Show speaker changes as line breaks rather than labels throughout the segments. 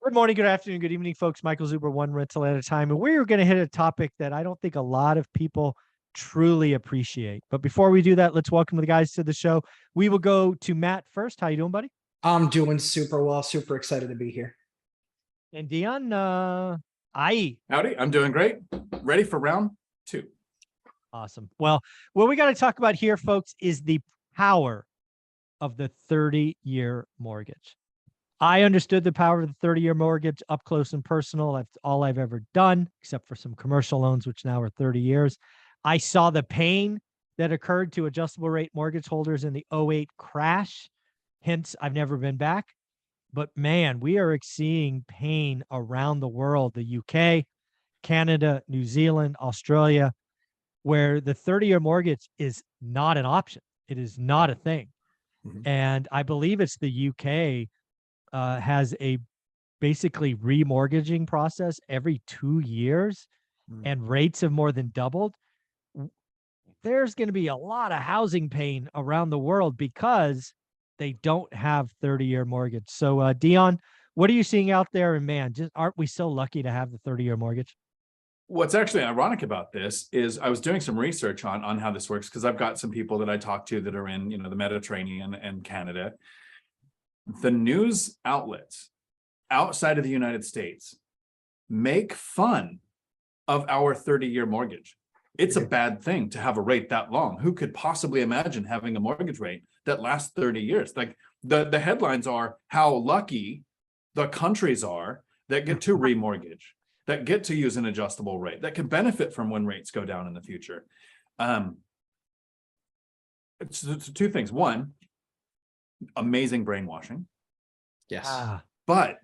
Good morning, good afternoon, good evening, folks. Michael Zuber, one rental at a time. And we're going to hit a topic that I don't think a lot of people truly appreciate. But before we do that, let's welcome the guys to the show. We will go to Matt first. How you doing, buddy?
I'm doing super well. Super excited to be here.
And Dion, I
Howdy, I'm doing great. Ready for round two.
awesome. Well, what we got to talk about here, folks, is the power of the 30-year mortgage. I understood the power of the 30-year mortgage up close and personal. That's all I've ever done, except for some commercial loans, which now are 30 years. I saw the pain that occurred to adjustable rate mortgage holders in the '08 crash. Hence, I've never been back. But man, we are seeing pain around the world, the UK, Canada, New Zealand, Australia, where the 30-year mortgage is not an option. It is not a thing.
Mhm.
And I believe it's the UK has a basically remortgaging process every 2 years, and rates have more than doubled. There's going to be a lot of housing pain around the world because they don't have 30-year mortgage. So, Dion, what are you seeing out there? And man, just aren't we so lucky to have the 30-year mortgage?
What's actually ironic about this is I was doing some research on how this works because I've got some people that I talk to that are in the Mediterranean and Canada. The news outlets outside of the United States make fun of our 30-year mortgage. It's a bad thing to have a rate that long. Who could possibly imagine having a mortgage rate that lasts 30 years? Like the headlines are how lucky the countries are that get to remortgage, that get to use an adjustable rate, that can benefit from when rates go down in the future. It's two things. One, amazing brainwashing.
Yes.
But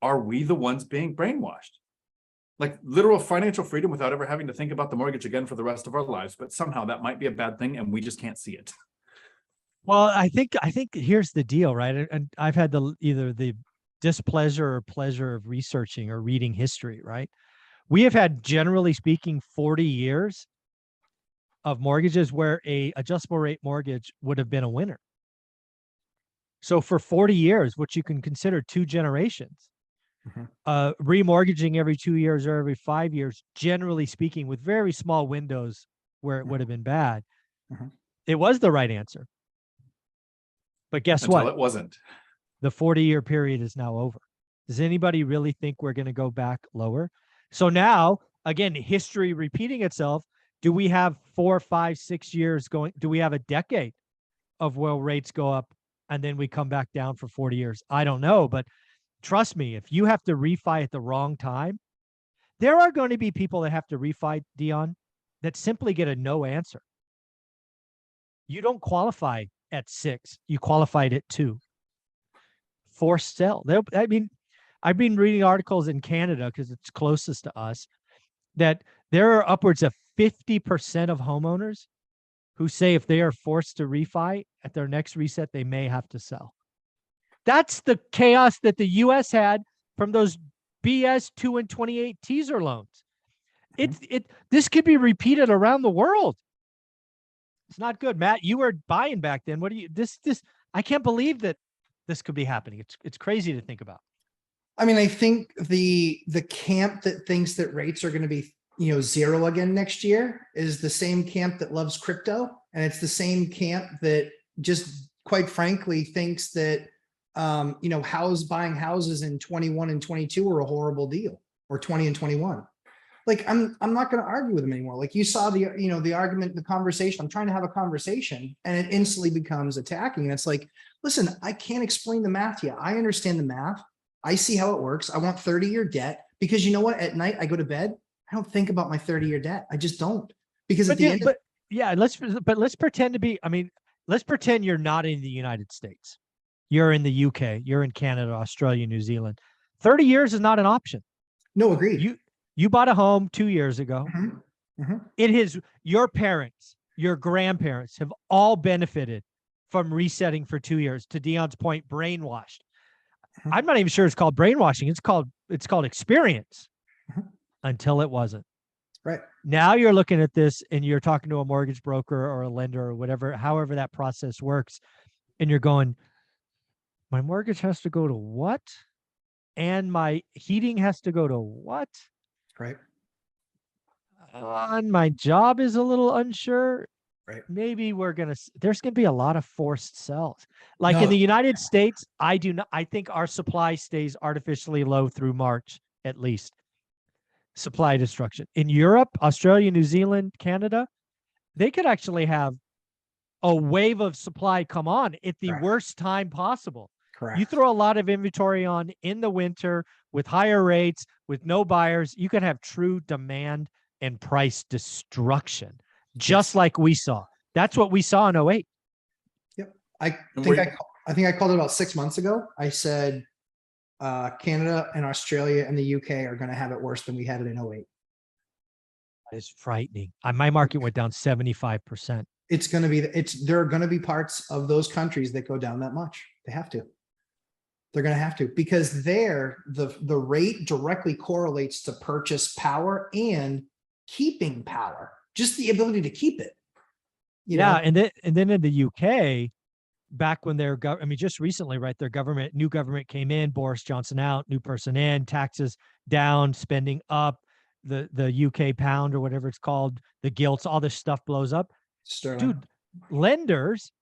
are we the ones being brainwashed? Like literal financial freedom without ever having to think about the mortgage again for the rest of our lives, but somehow that might be a bad thing and we just can't see it.
Well, I think here's the deal, right? And I've had either the displeasure or pleasure of researching or reading history, right? We have had, generally speaking, 40 years of mortgages where a adjustable rate mortgage would have been a winner. So for 40 years, which you can consider 2 generations, remortgaging every 2 years or every 5 years, generally speaking, with very small windows where it would have been bad, it was the right answer. But guess
Until
what?
it wasn't.
The 40-year period is now over. Does anybody really think we're going to go back lower? So now, again, history repeating itself. Do we have 4, 5, 6 years going? Do we have a decade of where rates go up and then we come back down for 40 years? I don't know, but trust me, if you have to refi at the wrong time, there are going to be people that have to refi, Dion, that simply get a no answer. You don't qualify at 6, you qualified at 2. Forced sell. I mean, I've been reading articles in Canada because it's closest to us that there are upwards of 50% of homeowners who say if they are forced to refi at their next reset, they may have to sell. That's the chaos that the U.S. had from those BS 2 and 28 teaser loans. This could be repeated around the world. It's not good. Matt, you were buying back then. What do you I can't believe that this could be happening. It's crazy to think about.
I mean, I think the camp that thinks that rates are going to be, zero again next year is the same camp that loves crypto. And it's the same camp that just quite frankly thinks that, buying houses in 21 and 22 were a horrible deal, or 20 and 21. Like, I'm not going to argue with them anymore. Like you saw the argument, the conversation. I'm trying to have a conversation and it instantly becomes attacking. And it's like, listen, I can't explain the math to you. I understand the math. I see how it works. I want 30-year debt because you know what? At night I go to bed. I don't think about my 30-year debt. I just don't, because at the end.
Let's pretend to be, let's pretend you're not in the United States. You're in the UK, you're in Canada, Australia, New Zealand. 30 years is not an option.
No, agreed.
You bought a home 2 years ago. It is your parents, your grandparents have all benefited from resetting for 2 years. To Dion's point, brainwashed. I'm not even sure it's called brainwashing. It's called experience until it wasn't.
Right.
Now you're looking at this and you're talking to a mortgage broker or a lender or whatever, however that process works. And you're going, my mortgage has to go to what? and my heating has to go to what?
Right.
And my job is a little unsure.
Right.
Maybe there's gonna be a lot of forced sells. Like in
No.
the United States, I think our supply stays artificially low through March, at least. Supply destruction. In Europe, Australia, New Zealand, Canada, they could actually have a wave of supply come on at the
Correct.
worst time possible.
Correct.
You throw a lot of inventory on in the winter with higher rates, with no buyers, you can have true demand and price destruction, just like we saw. That's what we saw in 08.
Yep. I
And
think
we're-
I think I called it about 6 months ago. I said Canada and Australia and the UK are going to have it worse than we had it in 08.
It's frightening. My market went down 75%.
It's going to be, there are going to be parts of those countries that go down that much. They have to. They're going to have to, because there, the rate directly correlates to purchase power and keeping power, just the ability to keep it. You know?
And then in the UK, back when just recently, right? New government came in, Boris Johnson out, new person in, taxes down, spending up, the UK pound or whatever it's called, the gilts, all this stuff blows up.
Sterling.
Dude, lenders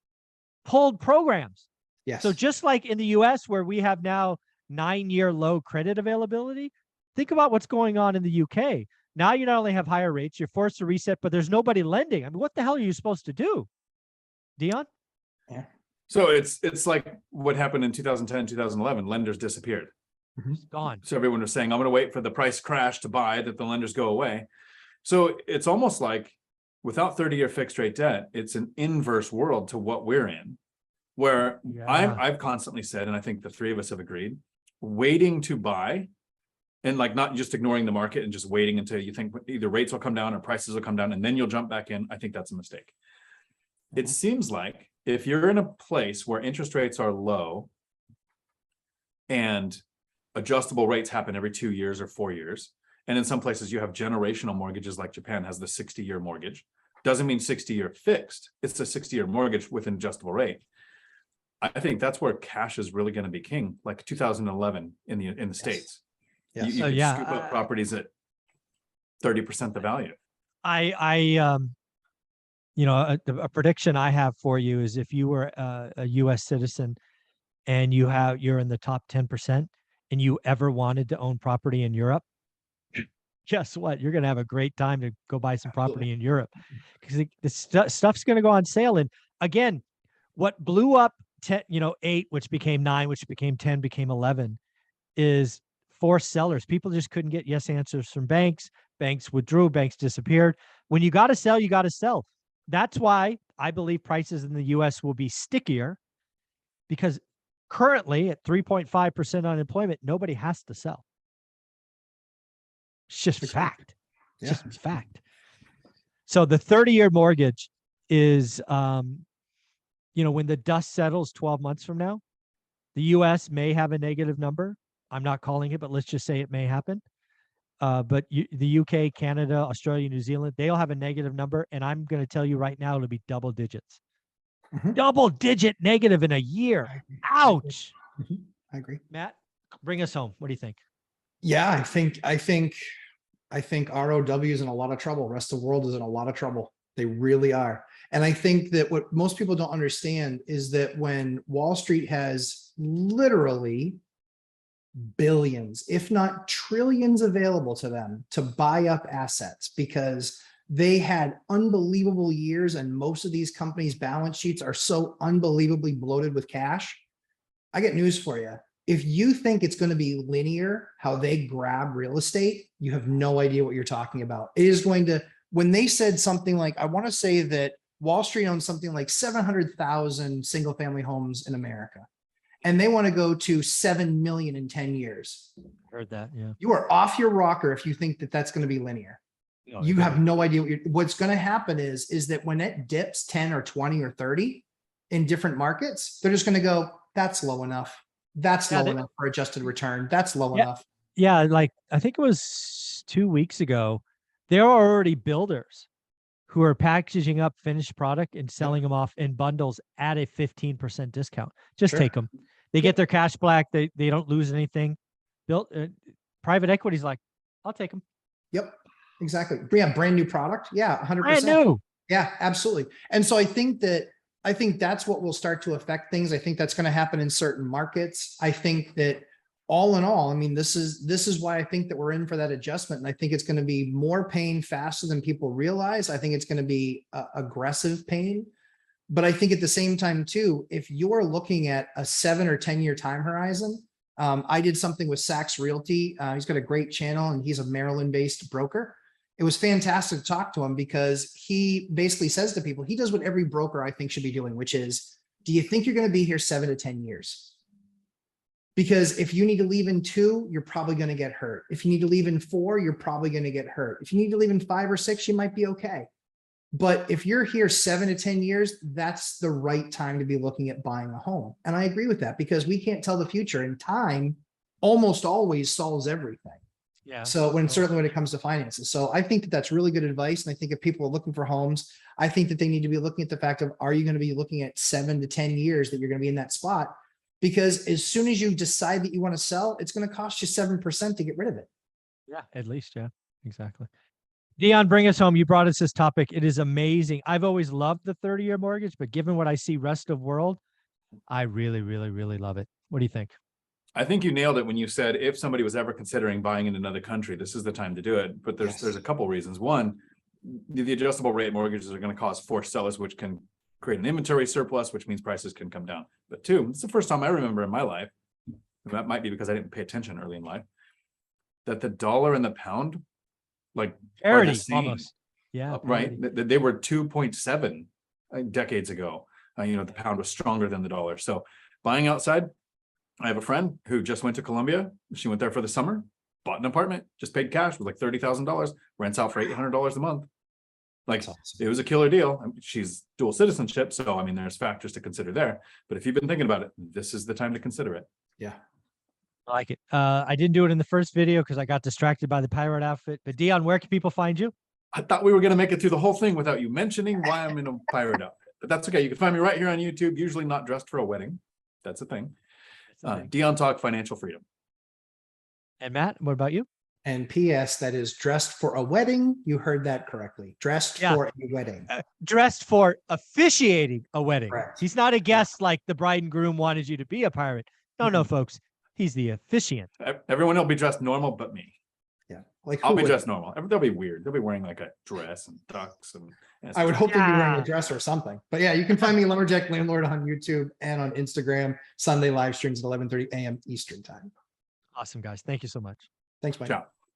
pulled programs.
Yes.
So just like in the US, where we have now 9-year low credit availability, think about what's going on in the UK. Now you not only have higher rates, you're forced to reset, but there's nobody lending. I mean, what the hell are you supposed to do, Dion?
Yeah.
So it's like what happened in 2010, 2011. Lenders disappeared.
It's gone.
So everyone was saying, I'm going to wait for the price crash to buy, that the lenders go away. So it's almost like without 30-year fixed rate debt, it's an inverse world to what we're in, where I've constantly said, and I think the three of us have agreed, waiting to buy and like not just ignoring the market and just waiting until you think either rates will come down or prices will come down and then you'll jump back in. I think that's a mistake. It seems like if you're in a place where interest rates are low and adjustable rates happen every 2 years or 4 years, and in some places you have generational mortgages, like Japan has the 60-year mortgage, doesn't mean 60-year fixed. It's a 60-year mortgage with an adjustable rate. I think that's where cash is really going to be king, like 2011 in the States.
Yes.
You can scoop up properties at 30% the value.
A prediction I have for you is if you were a U.S. citizen and you're in the top 10% and you ever wanted to own property in Europe, guess what? You're going to have a great time to go buy some property in Europe, because the stuff's going to go on sale. And again, what blew up 8, which became 9, which became 10, became 11, is forced sellers. People just couldn't get yes answers from banks. Banks withdrew, banks disappeared. When you got to sell, you got to sell. That's why I believe prices in the US will be stickier, because currently at 3.5% unemployment, nobody has to sell. It's just fact. It's just fact. So the 30-year mortgage is, when the dust settles 12 months from now, the US may have a negative number. I'm not calling it, but let's just say it may happen. But the UK, Canada, Australia, New Zealand, they'll have a negative number. And I'm going to tell you right now, it'll be double digits. Double-digit negative in a year. Ouch.
I agree.
Matt, bring us home. What do you think?
Yeah, I think ROW is in a lot of trouble. Rest of the world is in a lot of trouble. They really are. And I think that what most people don't understand is that when Wall Street has literally billions, if not trillions available to them to buy up assets, because they had unbelievable years and most of these companies' balance sheets are so unbelievably bloated with cash. I get news for you. If you think it's going to be linear, how they grab real estate, you have no idea what you're talking about. It is going to, when they said something like, I want to say that Wall Street owns something like 700,000 single family homes in America, and they want to go to 7 million in 10 years.
Heard that. Yeah.
You are off your rocker if you think that that's going to be linear. You have no idea what's going to happen is that when it dips 10 or 20 or 30 in different markets, they're just going to go, that's low enough. That's low enough for adjusted return. That's low enough.
Yeah. Like I think it was 2 weeks ago, there are already builders who are packaging up finished product and selling them off in bundles at a 15% discount. Just take them. They get their cash back. They don't lose anything. built, private equity's like, I'll take them.
Yep, exactly. Yeah, brand new product. Yeah, 100%.
Brand new.
Yeah, absolutely. And so I think that's what will start to affect things. I think that's going to happen in certain markets. I think that all in all, I mean, this is why I think that we're in for that adjustment. And I think it's going to be more pain faster than people realize. I think it's going to be aggressive pain. But I think at the same time too, if you're looking at a 7 or 10 year time horizon, I did something with Sachs Realty. He's got a great channel and he's a Maryland based broker. It was fantastic to talk to him because he basically says to people, he does what every broker I think should be doing, which is, do you think you're going to be here 7 to 10 years? Because if you need to leave in 2, you're probably going to get hurt. If you need to leave in 4, you're probably going to get hurt. If you need to leave in 5 or 6, you might be okay. But if you're here 7 to 10 years, that's the right time to be looking at buying a home. And I agree with that because we can't tell the future, and time almost always solves everything.
Yeah.
So certainly when it comes to finances. So I think that that's really good advice. And I think if people are looking for homes, I think that they need to be looking at the fact of, are you going to be looking at 7 to 10 years that you're going to be in that spot? Because as soon as you decide that you want to sell, it's going to cost you 7% to get rid of it.
Yeah, at least. Yeah, exactly. Dion, bring us home. You brought us this topic. It is amazing. I've always loved the 30-year mortgage, but given what I see rest of world, I really, really, really love it. What do you think?
I think you nailed it when you said if somebody was ever considering buying in another country, this is the time to do it. But there's a couple reasons. One, the adjustable rate mortgages are going to cause forced sellers, which can create an inventory surplus, which means prices can come down. But 2, it's the first time I remember in my life, and that might be because I didn't pay attention early in life, that the dollar and the pound, like,
Parity,
are the same.
almost. Yeah,
right. They were 2.7 decades ago. The pound was stronger than the dollar. So buying outside, I have a friend who just went to Colombia. She went there for the summer, bought an apartment, just paid cash with like $30,000, rents out for $800 a month. Like,
Awesome.
It was a killer deal. She's dual citizenship. So, I mean, there's factors to consider there. But if you've been thinking about it, this is the time to consider it.
Yeah.
I like it. I didn't do it in the first video because I got distracted by the pirate outfit. But Dion, where can people find you?
I thought we were going to make it through the whole thing without you mentioning why I'm in a pirate outfit. But that's okay. You can find me right here on YouTube, usually not dressed for a wedding. That's a thing. Dion Talk Financial Freedom.
And Matt, what about you?
And P.S. that is dressed for a wedding. You heard that correctly. Dressed for a wedding.
Dressed for officiating a wedding.
Correct.
He's not a guest like the bride and groom wanted you to be a pirate. No, folks. He's the officiant.
Everyone will be dressed normal but me.
Yeah. Like
I'll be dressed normal. They'll be weird. They'll be wearing like a dress and ducks. And
I would hope they'd be wearing a dress or something. But yeah, you can find me Lumberjack Landlord on YouTube and on Instagram. Sunday live streams at 11:30 a.m. Eastern time.
Awesome, guys. Thank you so much.
Thanks, Mike.
Ciao.